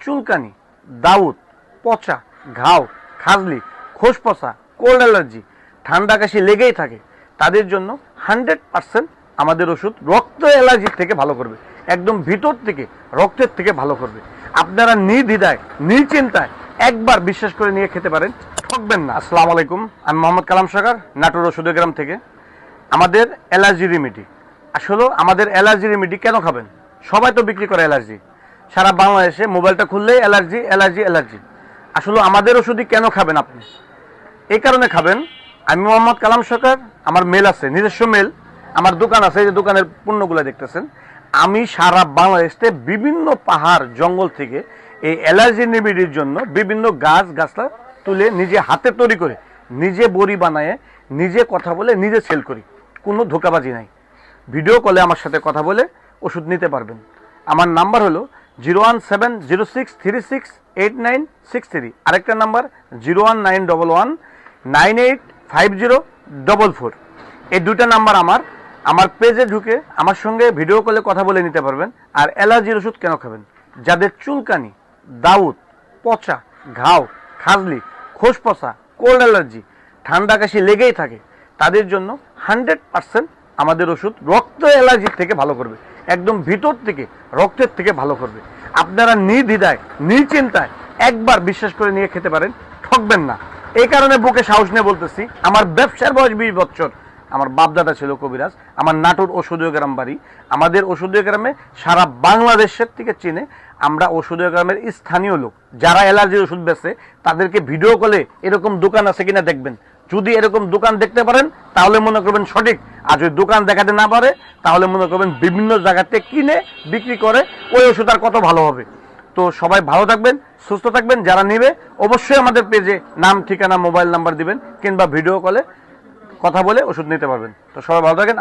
চুলকানি, দাউদ, পচা, ঘাও, খাজলি, খোসপচা, cold allergy, ঠান্ডা কাশি লেগেই থাকে, তাদের জন্য 100% আমাদের ওষুধ রক্ত অ্যালার্জি থেকে ভালো করবে, একদম ভিতর থেকে রক্তের থেকে ভালো করবে। আপনারা নির্দ্বিধায় নিশ্চিন্তায় একবার বিশ্বাস করে নিয়ে খেতে পারেন, ঠকবেন না। আসসালামু আলাইকুম, আমি মোহাম্মদ কালাম সাগর, নাটোর ওষুধগ্রাম থেকে। আমাদের অ্যালার্জি রেমেডি, আসলে আমাদের অ্যালার্জি রেমেডি কেন খাবেন? সবাই তো বিক্রি করে অ্যালার্জি, সারা বাংলাদেশে মোবাইলটা খুললেই অ্যালার্জি অ্যালার্জি অ্যালার্জি। আসলে আমাদের ওষুধই কেন খাবেন আপনি? এই কারণে খাবেন, আমি মোহাম্মদ কালাম সরকার, আমার মেল আছে, নিজস্ব মেল, আমার দোকান আছে, এই যে দোকানের পণ্যগুলো দেখতেছেন। আমি সারা বাংলাদেশে বিভিন্ন পাহাড় জঙ্গল থেকে এই অ্যালার্জি রেমেডির জন্য বিভিন্ন গাছ গাছলা তুলে নিজে হাতে তৈরি করে, নিজে বড়ি বানায়, নিজে কথা বলে, নিজে সেল করি। কোনো ধোকাবাজি নাই। ভিডিও কলে আমার সাথে কথা বলে ওষুধ নিতে পারবেন। আমার নাম্বার হলো 01706368963। আরেকটা নাম্বার 01911985044। এই দুটা নাম্বার আমার পেজে ঢুকে আমার সঙ্গে ভিডিও কলে কথা বলে নিতে পারবেন। আর অ্যালার্জির ওষুধ কেন খাবেন? যাদের চুলকানি, দাউদ, পচা, ঘাও, খাজলি, খোসপচা, কোল্ড অ্যালার্জি, ঠান্ডা কাশি লেগেই থাকে, তাদের জন্য 100% আমাদের ওষুধ রক্ত অ্যালার্জি থেকে ভালো করবে, একদম ভিতর থেকে রক্তের থেকে ভালো করবে। আপনারা নির্দ্বিধায় নিশ্চিন্তায় একবার বিশ্বাস করে নিয়ে খেতে পারেন, ঠকবেন না। এই কারণে বুকে সাহস নিয়ে বলতেছি, আমার ব্যবসার বয়স 20 বছর। আমার বাপদাদা ছিল কবিরাজ, আমার নাটোর ওষুধীয় গ্রাম বাড়ি। আমাদের ওষুধীয় গ্রামে সারা বাংলাদেশের থেকে চিনে, আমরা ওষুধীয় গ্রামের স্থানীয় লোক। যারা অ্যালার্জির ওষুধ বেচে তাদেরকে ভিডিও কলে এরকম দোকান আছে কিনা দেখবেন। যদি এরকম দোকান দেখতে পারেন তাহলে মনে করবেন সঠিক, আর যদি দোকান দেখাতে না পারে তাহলে মনে করবেন বিভিন্ন জায়গাতে কিনে বিক্রি করে ওই ওষুধ আর কত ভালো হবে। তো সবাই ভালো থাকবেন, সুস্থ থাকবেন। যারা নেবে অবশ্যই আমাদের পেজে নাম, ঠিকানা, মোবাইল নাম্বার দিবেন, কিংবা ভিডিও কলে কথা বলে ওষুধ নিতে পারবেন। তো সবাই ভালো থাকেন।